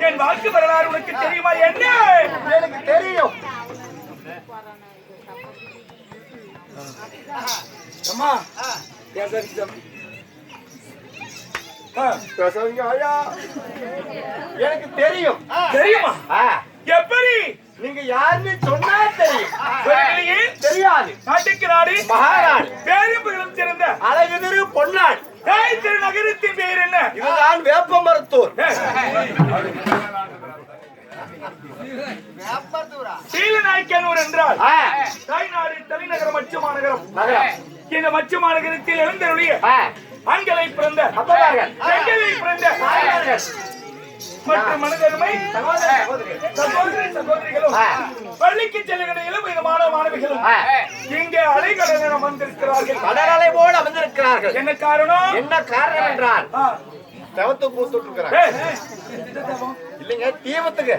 என் வாழ்க்கை வரலாறு உனக்கு தெரியுமா? என்ன எனக்கு தெரியும். அம்மா பேசாதீங்க ஐயா. எனக்கு தெரியும். தெரியுமா? எப்படி? நீங்க யாருன்னு சொன்னா தெரியும். தெரியாது. நாட்டுக்கு நாடு மகாநாடு பேரும்புகளும் சிறந்த அழகுதிரு பொன்னாடு திருநகரத்தின் பெயர் என்ன? இதுதான் வேப்பமருத்தூர். சீலநாயக்கனூர் என்றால் தாய்நாடு தலைநகர மச்சு மாநகரம். இந்த மச்சு மாநகரத்தில் எழுந்தருளிய ஆண்களை பிறந்த பெண்களை பிறந்த மற்றும் மனதருமை சகோதரி சகோதரிகளும் பள்ளிக்கு செல்லுகிற இளம் மாணவ மாணவிகளும் இங்கே அலைகடலில் அமர்ந்திருக்கிறார்கள். கடலை போல் அமர்ந்திருக்கிறார்கள். என்ன காரணம்? என்ன காரணம் என்றால் தவத்து கூத்துட்டு இருக்கிறாங்க. இல்லைங்க, தீபத்துக்கு.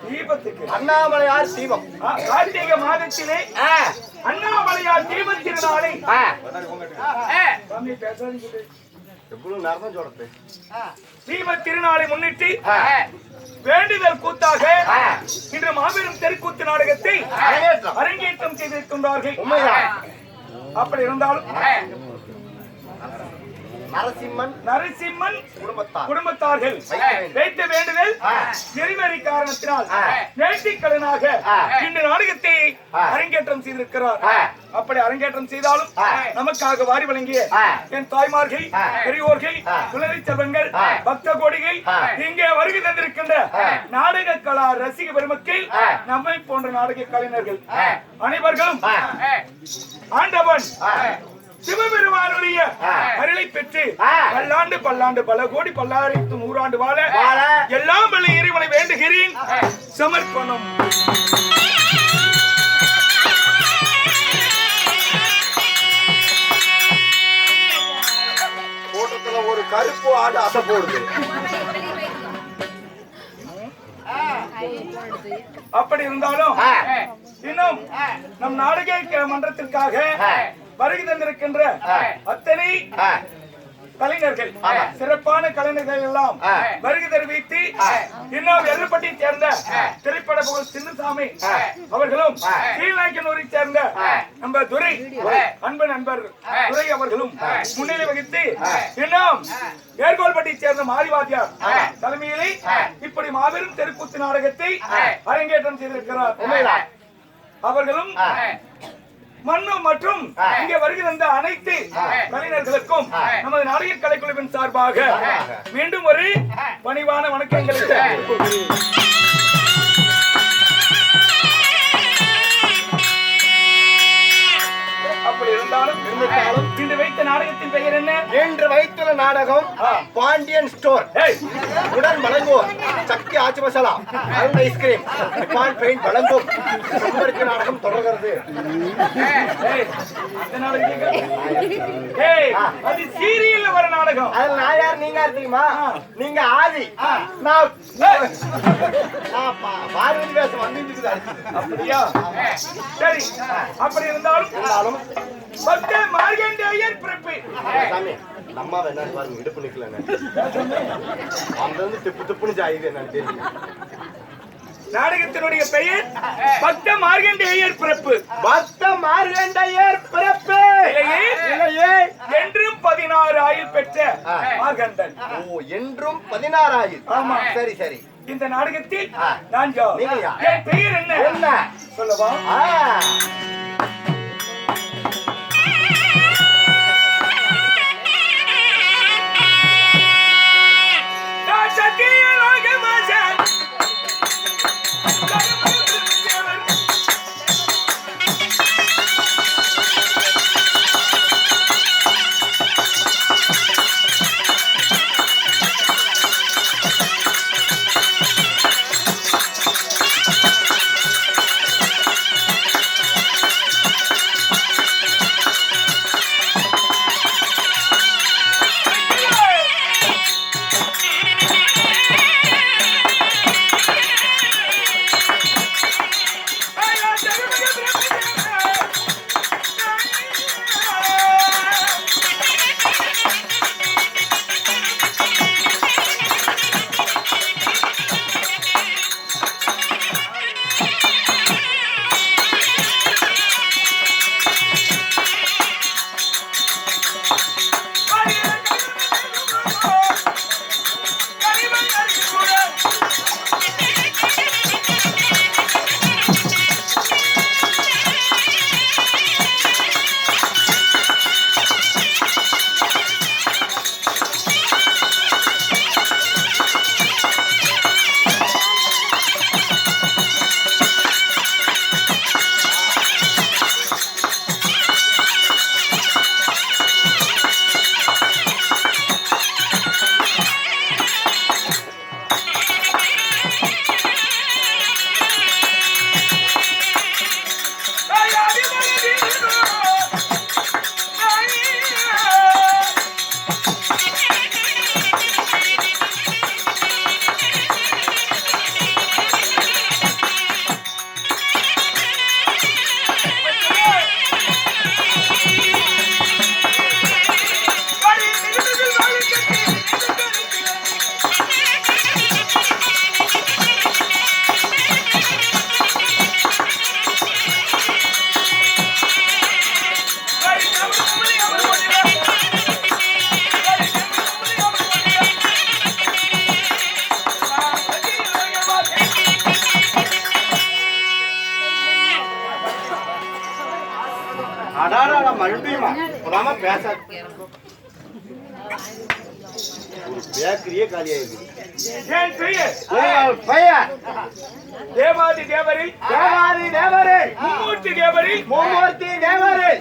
தீபத்துக்கு அண்ணாமலையார் தீபம். கார்த்திகை மாதத்திலே அண்ணாமலையார் தீபத் திருநாளை தீபத் திருநாளை முன்னிட்டு வேண்டுதல் கூத்தாக இன்று மாபெரும் தெருக்கூத்து நாடகத்தை அரங்கேற்றம் செய்திருக்கின்றார்கள். அப்படி இருந்தாலும் நரசிம்மன் குடும்பத்தார்கள் வைத்த வேண்டுதல் நெறிமறி காரணத்தினால் நேர்த்திக்கடனாக இந்த நாடகத்தை அரங்கேற்றம் செய்திருக்கிறார். அப்படி அரங்கேற்றம் செய்தாலும் நமக்காக வாரி வழங்கிய என் தாய்மார்கள், பெரியோர்கள், குழந்தை செல்வங்கள், பக்த கோடிகள், இங்கே வருகை தந்திருக்கின்ற நாடக கலா ரசிக பெருமக்கள், நம்மை போன்ற நாடக கலைஞர்கள் அனைவர்களும் ஆண்டவன் சிவபெருமானுடைய அருளை பெற்று பல்லாண்டு பல்லாண்டு பல கோடி பல்லாயிரத்து 100 ஆண்டு வாழ எல்லாம் வல்ல இறைவனை வேண்டுகிறேன். சமர்ப்பணம். கூட்டத்துல ஒரு கருப்பு ஆடு அசை போடுது. அப்படி இருந்தாலும் இன்னும் நம் நாடக மன்றத்திற்காக வருகை தந்திருக்கின்ற அத்தனை கலைஞர்கள், சிறப்பான கலைஞர்கள் எல்லாம் வருகை தெரிவித்து இன்னும் எருப்பட்டியை சேர்ந்த திரைப்பட புகழ் சின்னசாமி அவர்களும், சீலநாயக்கனூரை சேர்ந்த நம்ம துரை அன்பு நண்பர் துரை அவர்களும் முன்னிலை வகித்து இன்னும் ஏர்கோல்பட்டியை சேர்ந்த மாரிவாத்தியார் தலைமையிலே இப்படி மாபெரும் தெருக்கூத்து நாடகத்தை அரங்கேற்றம் செய்திருக்கிறார். அவர்களும் மண்ணு மற்றும் இங்கே வருகிற அனைத்து கலைஞர்களுக்கும் நமது நாடக கலைக்குழுவின் சார்பாக மீண்டும் ஒரு பணிவான வணக்கங்களை. அப்படி இருந்தாலும் இன்று வைத்த நாடகத்தின் பெயர் என்ன? என்று வைத்துள்ள நாடகம் பாண்டியன் ஸ்டோர் உடன் வழங்குவோம் சக்தி ஆச்சி masala, Arun ice cream, Nippon paint வழங்கும் செம்பருத்தி நாடகம் தொடர்கிறது. அது சீரியல்ல வர நாடகம். அது நான் யார் நீங்க தெரியுமா? நீங்க ஆதி, நான் பார்வதி வேஷம் வந்துட்டு. அப்படியா? சரி. அப்படி இருந்தாலும் பக்த மார்கண்டேயர் பிறப்பு நம்ம என்ன பாருங்க, இடுப்பு நிக்கல அந்த வந்து திப்பு திப்புன்னு ஜாயுது என்னன்னு தெரியும். நாடகத்தினுடைய பெயர் பக்த மார்கண்டேயர் பிறப்பு. பக்த மார்கண்டேயர் பிறப்பு என்றும் 16 ஆயுள் பெற்ற மார்கண்டன். ஓ, என்றும் 16 ஆயுள். ஆமா, சரி சரி. இந்த நாடகத்தில் நான் என் பெயர் என்ன சொல்லவா? அடாடா மறுபடியுமா அதாம பேச ஒரு பேக்கரியே காலியாயிருக்கு. என் பெயர் உங்கள் பெயர் தேவாதி தேவரில் தேவாதி தேவரே மும்மூர்த்தி தேவரில் மும்மூர்த்தி தேவரே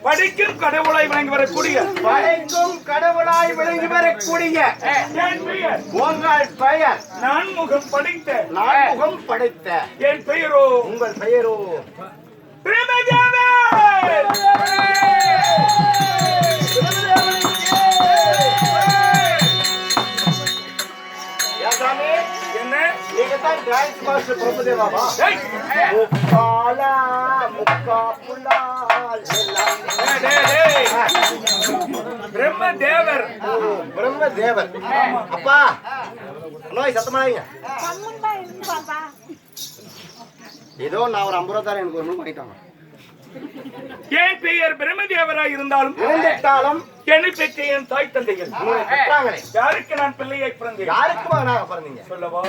படிக்கும் கடவுளாய் வழங்கி வரக்கூடிய படைக்கும் கடவுளாய் விளங்கி வரக்கூடிய என் பெயர் உங்கள் பெயர் நான்முகம் படைத்த நான்முகம் படைத்த என் பெயரோ உங்கள் பெயரோ பிரம்மதேவர். யாசாமி என்ன நீங்க தான் டான்ஸ் மாஸ்டர் பிரம்மதேவாவா? ஏய், முக்காலா முக்கா புல்லா டேய், டேய். பிரம்மதேவர் பிரம்மதேவர். அப்பா நோய் சத்தமாங்க. ஏதோ நான் ஒரு 50 ரூபா தரேன், எனக்கு ஒரு ரூம் வாங்கிட்டாங்க. என் பெயர் பிரம்மதேவராய் இருந்தாலும் இருந்துட்டாலும் என்னை பெற்ற என் தாய் தந்தைகள் உங்களை பெற்றாங்களே, யாருக்கு நான் பிள்ளையை பிறந்தேன் யாருக்கு மகனாக பிறந்தீங்க? சொல்லவா?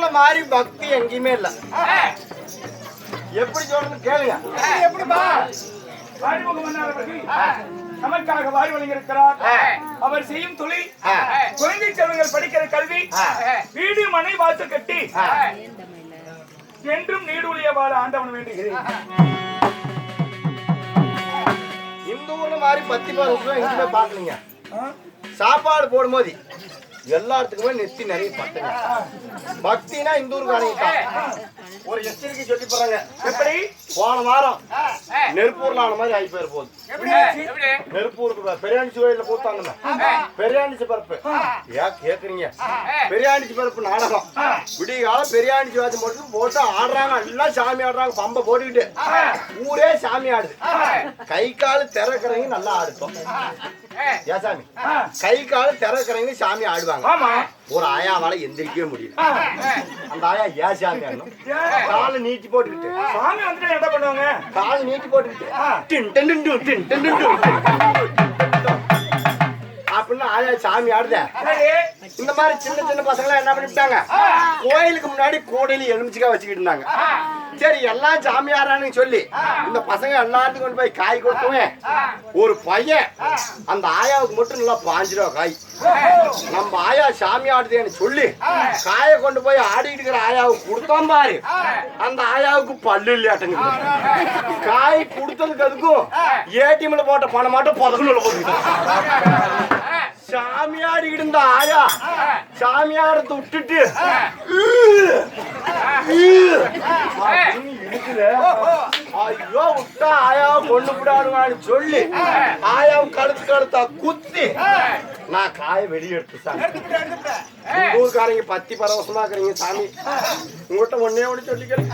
ஊர்ல மாதிரி பக்தி எங்கேயுமே இல்ல. எப்படி சொல்றது கேளுங்க. எப்படிப்பா ஆறுமுகம் மன்னர் அவர்கள் நமக்காக வாரி வழங்கியிருக்கிறார். அவர் செய்யும் தொழில் குழந்தை செல்வங்கள் படிக்கிற கல்வி, வீடு மனை வாசல் கட்டி என்றும் நீடுடைய வாழ ஆண்டவன் வேண்டுகிறேன். இந்த ஊர்ல மாதிரி 10-15 எங்கேயுமே பாக்கலீங்க. சாப்பாடு போடும்போது எல்லாத்துக்குமே நெத்தி நிறைய பட்டுங்க. பக்தினா இந்த ஊருக்கு ஒரு எச்சரிக்கை சொல்லி போறாங்க. எப்படி போன வாரம் நெருப்பூர்ல ஆன மாதிரி ஆகி போயிரு போகுது. நெருப்பூருக்கு பெரியாண்டிச்சி கோயில கூத்தாங்க. பெரியாண்டிச்சி பருப்பு ஏன் கேக்குறீங்க? பெரியாண்டிச்சி பருப்பு நாடகம் விடிய காலம் பெரியாண்டிச்சி வாட்சி போட்டு ஆடுறாங்க. எல்லாம் சாமி ஆடுறாங்க. பம்பை போட்டுக்கிட்டு ஊரே சாமி ஆடுது. கை காலு திறக்கிறவங்க நல்லா ஆடுத்தோம். ஏன் சாமி கை காலு திறக்கிறவங்க சாமி ஆடுவாங்க. ஒரு ஆயாவால எந்திரிக்கவே முடியல. அந்த ஆயா ஏன் சாமி ஆடணும்? காலை நீட்டி போட்டுக்கிட்டு சாமி வந்துட்டு என்ன பண்ணுவாங்க? காலை நீட்டி போட்டுக்கிட்டு அப்படின்னு ஆயா சாமி ஆடுத. இந்த மாதிரி சின்ன சின்ன பசங்க எல்லாம் என்ன பண்ணிட்டாங்க, கோயிலுக்கு முன்னாடி கோடையில எலுமிச்சிக்காய் வச்சுக்கிட்டு இருந்தாங்க. சரி எல்லாம் சாமி ஆடுறான்னு சொல்லி இந்த பசங்க எல்லாத்துக்கும் கொண்டு போய் காய் கொடுத்துவேன். ஒரு பையன் அந்த ஆயாவுக்கு மட்டும் நல்லா 5 ரூபா காய். நம்ம ஆயா சாமி ஆடுதேன்னு சொல்லி காயை கொண்டு போய் ஆடிட்டு இருக்கிற ஆயாவுக்கு கொடுத்தோம் பாரு. அந்த ஆயாவுக்கு பல்லு இல்லையாட்டுங்க. காய் கொடுத்ததுக்கு அதுக்கும் ஏடிஎம்ல போட்ட பணம் மட்டும் புதக்குள்ள போட்டு சாமியாடிக்கிட்டு இருந்த ஆயா சாமியாரத்தை விட்டுட்டு ஐயோ விட்டா ஆயாவை கொண்டு விடாடுவான்னு சொல்லி ஆயாவை கழுத்தா குத்தி நான் காய வெளியே எடுத்துட்டாங்க. ஊருக்காரங்க பத்தி பரவசமா இருக்கிறீங்க. சாமி உங்ககிட்ட ஒன்னே ஒண்ணு சொல்லிக்கிறேன்,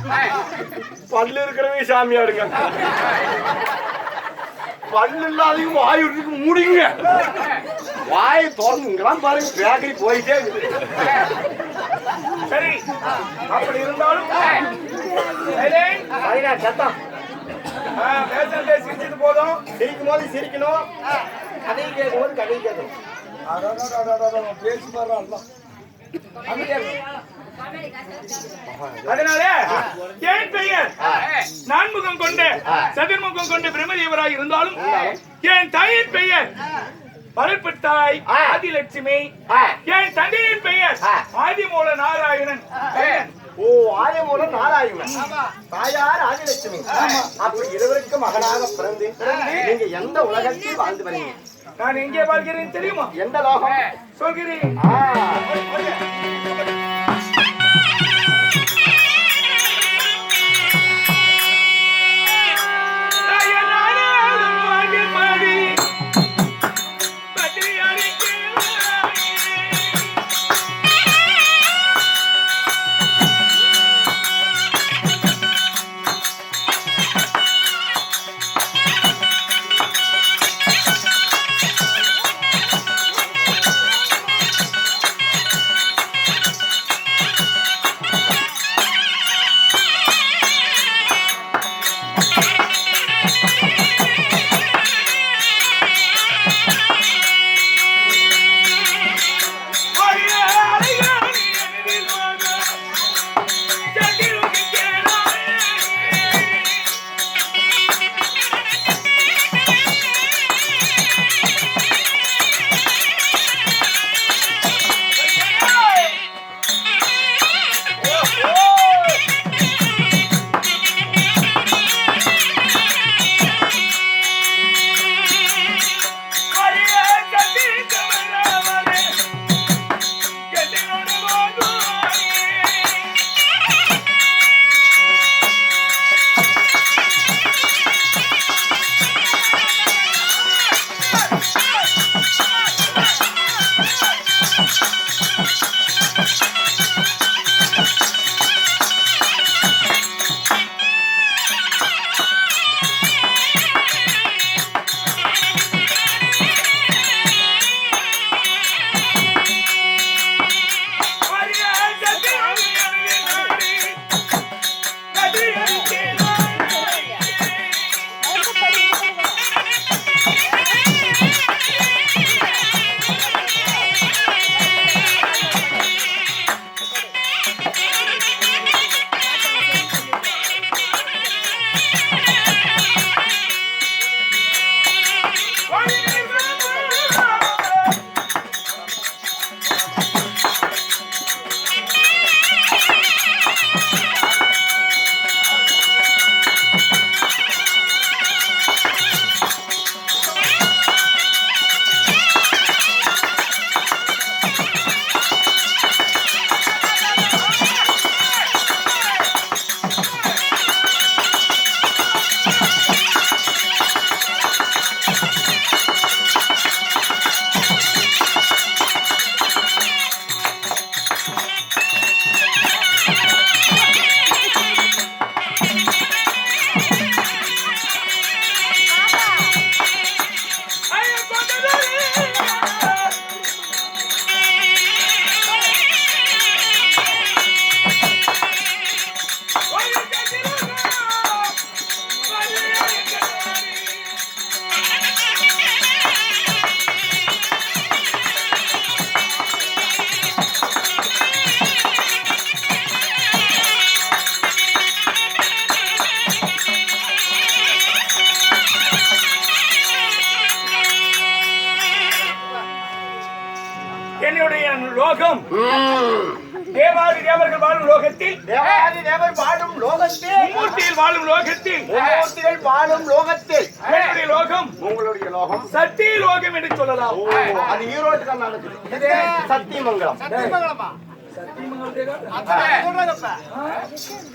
பல்லு இருக்கிறவங்க சாமி ஆடுங்க. பல்லு இல்லாதையும் வாய் விட்டுக்கு முடிங்க. வாயை திறந்துங்களாம் பாருங்க. பேக்கரி போயிட்டே இருக்குது. சரி அப்படி இருந்தாலும் சத்தம் பேசுறதே சிரிச்சது போதும். சிரிக்கும் போது சிரிக்கணும், கதை கேட்கும் போது கதை கேட்கணும். பேசி பாருங்க. அதனால என் பெயர் நான்முகம் கொண்டு சதுர்முகம் கொண்டு பிரம்மதேவராய் இருந்தாலும் என் தாயின் பெயர் பரப்பத்தாய் ஆதிலட்சுமி. என் தந்தையின் பெயர் ஆதிமூல நாராயணன். ஓ ஆதிமூல நாராயணன். தாயார் ஆதிலட்சுமி. அப்படி இருவருக்கு மகனாக பிறந்து நீங்க எந்த உலகத்தில் வாழ்ந்து வரீங்க? நான் எங்கே வாழ்கிறேன் தெரியுமா? எந்த லோகம் சொல்கிறேன். லோகம் தேவாதி தேவர்கள் வாழும் லோகத்தில் தேவாதி தேவர் வாழும் லோகத்தில் மும்மூர்த்தியில் வாழும் லோகத்தில் மும்மூர்த்திகள் வாழும் லோகத்தில் என்னுடைய லோகம் உங்களுடைய லோகம் சத்திய லோகம் என்று சொல்லலாம். அது ஈரோட்டுக்கு நடக்குது. இது சத்தியமங்கலம்.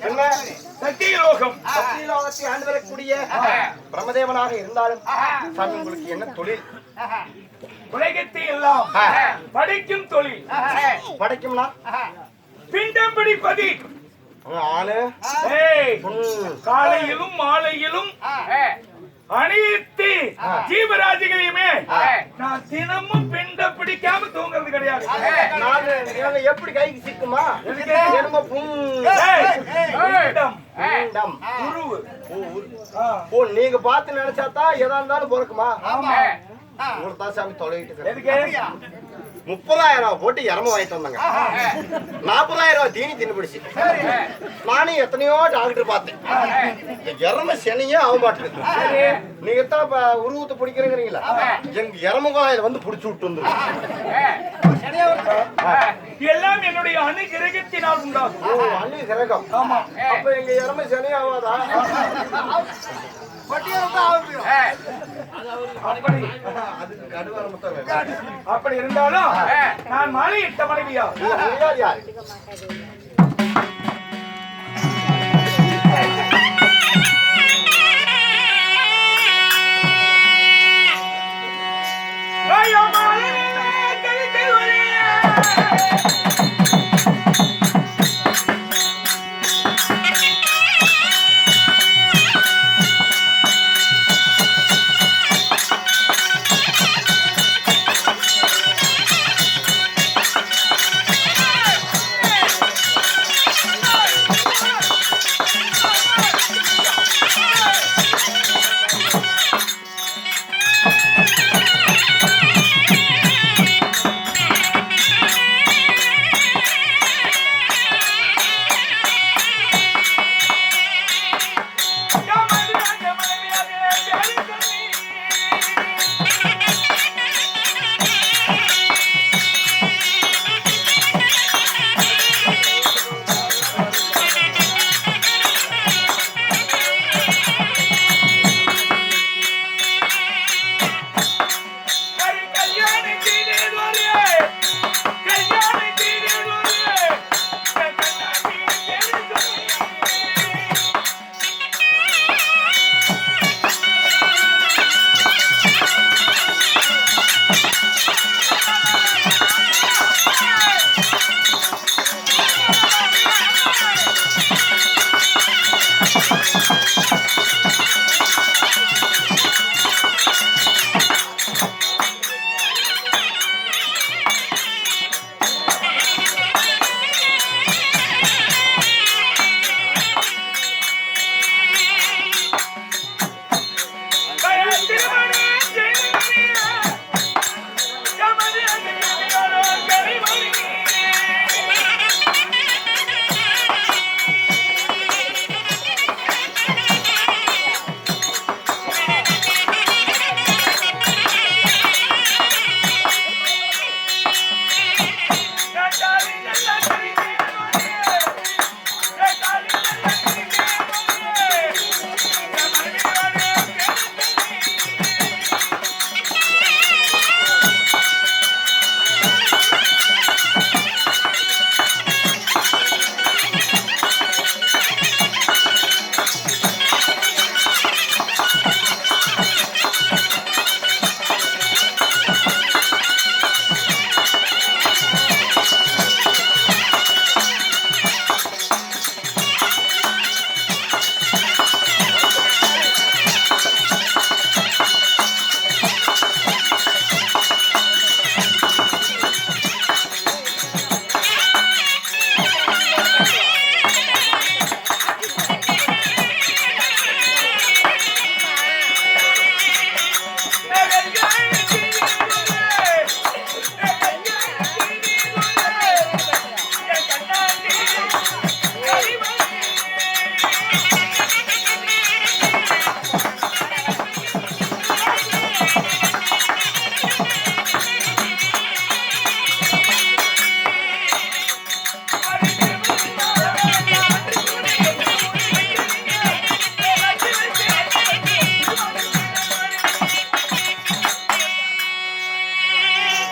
என்ன சத்திய லோகம் சத்தியலோகத்தை ஆண்டு வரக்கூடிய பிரம்மதேவனாக இருந்தாலும் சாமி உங்களுக்கு என்ன தொழில்? உலகத்தை எல்லாம் படிக்கும் தொழில். படைக்கும்னா பிண்டம் பிடிப்பது. ஆளு காலையிலும் மாலையிலும் அனைத்து ஜீவராசிகளையுமே நான் தினமும் பிண்ட பிடிக்காம தூங்குறது கிடையாது. நான் எப்படி கைக்கு சிக்குமா? நீங்க பார்த்து நினைச்சாதான் எதா இருந்தாலும் பொறுக்குமா? உங்களுக்கு தான் சாமி தொலைவிட்டு 30,000 போட்டு இறம வாங்கிட்டு வந்தாங்க. 40,000 தீனி தின்னு பிடிச்சு. நானும் எத்தனையோ டாக்டர் பார்த்தேன். இறம சனியே ஆக மாட்டேங்குது. நீங்க தான் உருவத்தை பிடிக்கிறீங்களா? எங்க இறம காலையில வந்து பிடிச்சு விட்டு வந்து எல்லாம் என்னுடைய அணுகிரகத்தினால் உண்டாகும். அணு கிரகம். ஆமா. அப்ப எங்க இறம சனி ஆகாதா? அப்படி இருந்தாலும் நான் மாலையிட்ட மனைவியா?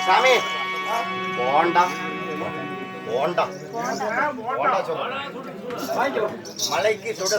சாமி போண்டா போண்டா போண்டா சொல்லுங்க மலைக்கு சுட